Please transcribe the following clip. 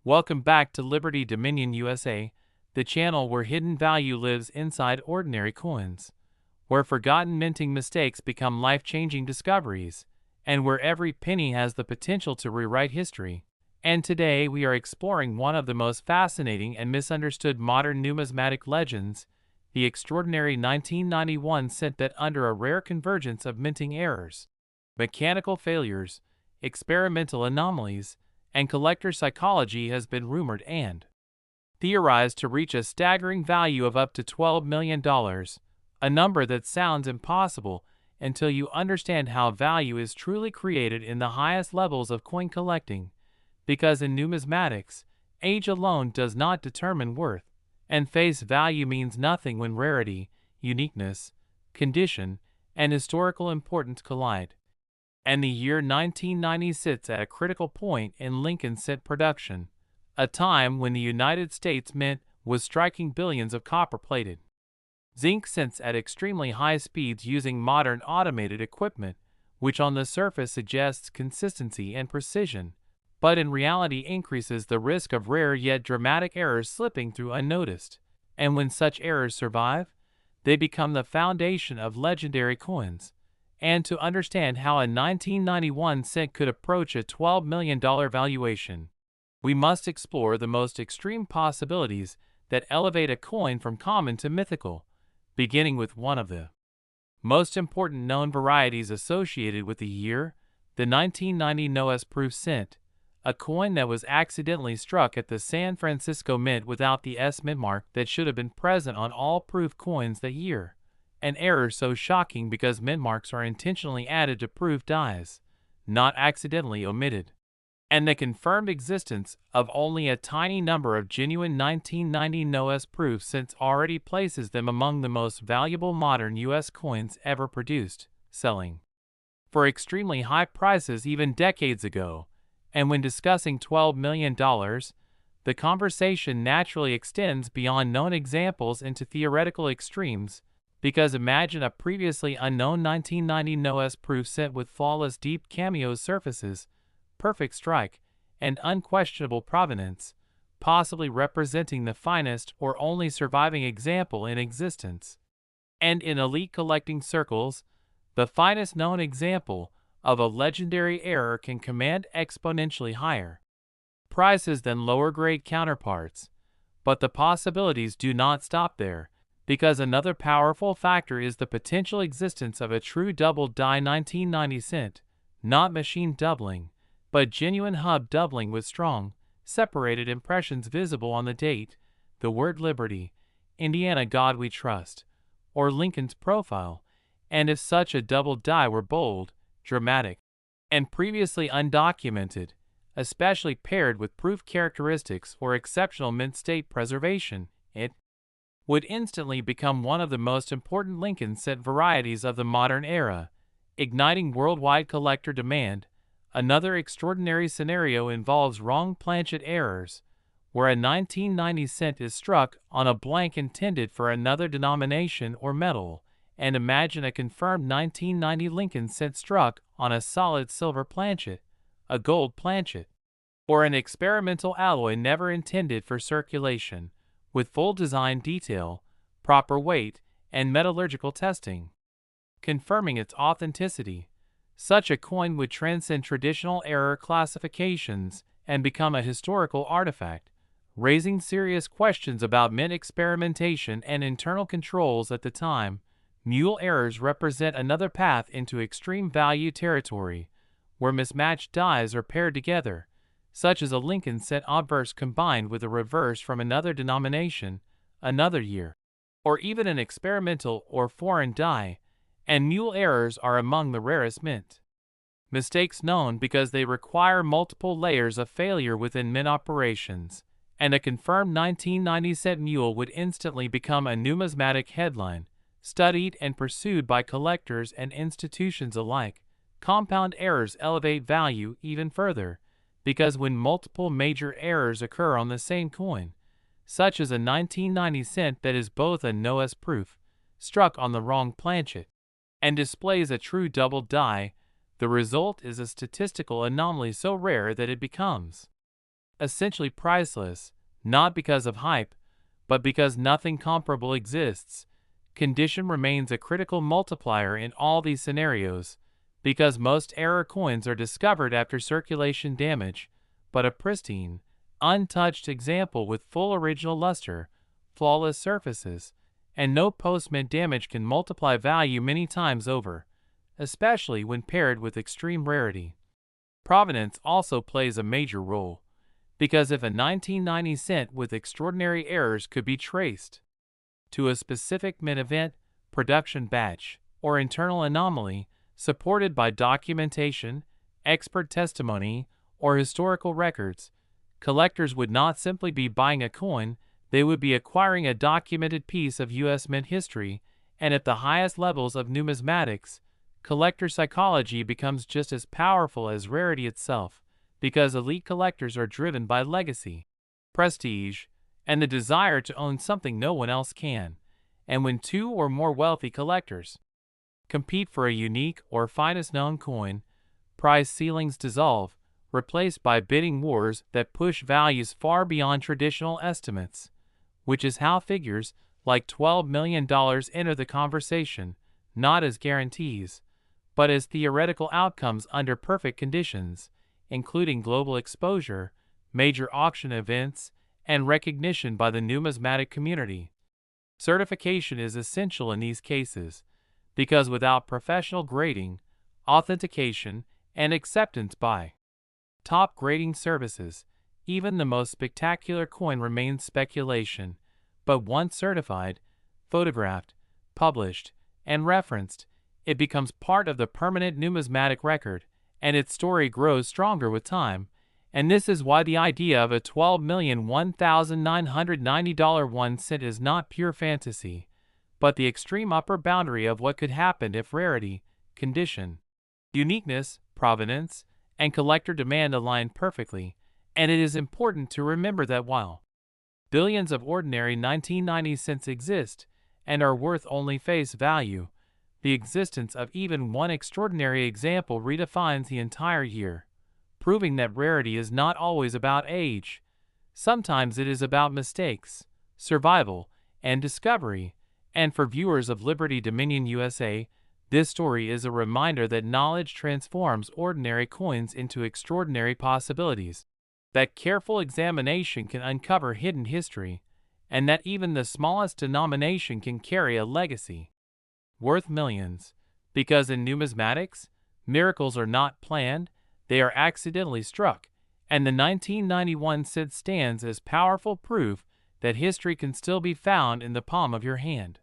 Welcome back to Liberty Dominion USA, the channel where hidden value lives inside ordinary coins, where forgotten minting mistakes become life-changing discoveries, and where every penny has the potential to rewrite history. And today we are exploring one of the most fascinating and misunderstood modern numismatic legends, the extraordinary 1991 cent that under a rare convergence of minting errors, mechanical failures, experimental anomalies, and collector psychology has been rumored and theorized to reach a staggering value of up to $12 million, a number that sounds impossible until you understand how value is truly created in the highest levels of coin collecting, because in numismatics, age alone does not determine worth, and face value means nothing when rarity, uniqueness, condition, and historical importance collide. And the year 1990 sits at a critical point in Lincoln cent production, a time when the United States Mint was striking billions of copper-plated zinc cents at extremely high speeds using modern automated equipment, which on the surface suggests consistency and precision, but in reality increases the risk of rare yet dramatic errors slipping through unnoticed. And when such errors survive, they become the foundation of legendary coins. And to understand how a 1991 cent could approach a $12 million valuation, we must explore the most extreme possibilities that elevate a coin from common to mythical, beginning with one of the most important known varieties associated with the year, the 1990 Noah's-proof cent, a coin that was accidentally struck at the San Francisco Mint without the S mint mark that should have been present on all proof coins that year. An error so shocking because mint marks are intentionally added to proof dies, not accidentally omitted. And the confirmed existence of only a tiny number of genuine 1990 Noah's proof cents already places them among the most valuable modern U.S. coins ever produced, selling for extremely high prices even decades ago. And when discussing $12 million, the conversation naturally extends beyond known examples into theoretical extremes, because imagine a previously unknown 1990 Noah's proof cent with flawless deep cameo surfaces, perfect strike, and unquestionable provenance, possibly representing the finest or only surviving example in existence. And in elite collecting circles, the finest known example of a legendary error can command exponentially higher prices than lower-grade counterparts. But the possibilities do not stop there, because another powerful factor is the potential existence of a true double-die 1990 cent, not machine doubling, but genuine hub doubling with strong, separated impressions visible on the date, the word Liberty, Indiana God We Trust, or Lincoln's profile, and if such a double die were bold, dramatic, and previously undocumented, especially paired with proof characteristics or exceptional mint state preservation, it would instantly become one of the most important Lincoln cent varieties of the modern era, igniting worldwide collector demand. Another extraordinary scenario involves wrong planchet errors, where a 1990 cent is struck on a blank intended for another denomination or metal, and imagine a confirmed 1990 Lincoln cent struck on a solid silver planchet, a gold planchet, or an experimental alloy never intended for circulation, with full design detail, proper weight, and metallurgical testing confirming its authenticity. Such a coin would transcend traditional error classifications and become a historical artifact, raising serious questions about mint experimentation and internal controls at the time. Mule errors represent another path into extreme value territory, where mismatched dies are paired together, such as a Lincoln cent obverse combined with a reverse from another denomination, another year, or even an experimental or foreign die, and mule errors are among the rarest mint mistakes known because they require multiple layers of failure within mint operations, and a confirmed 1990 cent mule would instantly become a numismatic headline, studied and pursued by collectors and institutions alike. Compound errors elevate value even further, because when multiple major errors occur on the same coin, such as a 1990 cent that is both a Noah's proof, struck on the wrong planchet, and displays a true double die, the result is a statistical anomaly so rare that it becomes essentially priceless, not because of hype, but because nothing comparable exists. Condition remains a critical multiplier in all these scenarios, because most error coins are discovered after circulation damage, but a pristine, untouched example with full original luster, flawless surfaces, and no post-mint damage can multiply value many times over, especially when paired with extreme rarity. Provenance also plays a major role, because if a 1990 cent with extraordinary errors could be traced to a specific mint event, production batch, or internal anomaly, supported by documentation, expert testimony, or historical records, collectors would not simply be buying a coin, they would be acquiring a documented piece of U.S. mint history, and at the highest levels of numismatics, collector psychology becomes just as powerful as rarity itself, because elite collectors are driven by legacy, prestige, and the desire to own something no one else can. And when two or more wealthy collectors compete for a unique or finest known coin, price ceilings dissolve, replaced by bidding wars that push values far beyond traditional estimates, which is how figures like $12 million enter the conversation, not as guarantees, but as theoretical outcomes under perfect conditions, including global exposure, major auction events, and recognition by the numismatic community. Certification is essential in these cases, because without professional grading, authentication, and acceptance by top grading services, even the most spectacular coin remains speculation, but once certified, photographed, published, and referenced, it becomes part of the permanent numismatic record, and its story grows stronger with time. And this is why the idea of a $12,001,990 1 cent is not pure fantasy, but the extreme upper boundary of what could happen if rarity, condition, uniqueness, provenance, and collector demand align perfectly. And it is important to remember that while billions of ordinary 1990 cents exist and are worth only face value, the existence of even one extraordinary example redefines the entire year, proving that rarity is not always about age. Sometimes it is about mistakes, survival, and discovery. And for viewers of Liberty Dominion USA, this story is a reminder that knowledge transforms ordinary coins into extraordinary possibilities, that careful examination can uncover hidden history, and that even the smallest denomination can carry a legacy worth millions. Because in numismatics, miracles are not planned, they are accidentally struck, and the 1991 cent stands as powerful proof that history can still be found in the palm of your hand.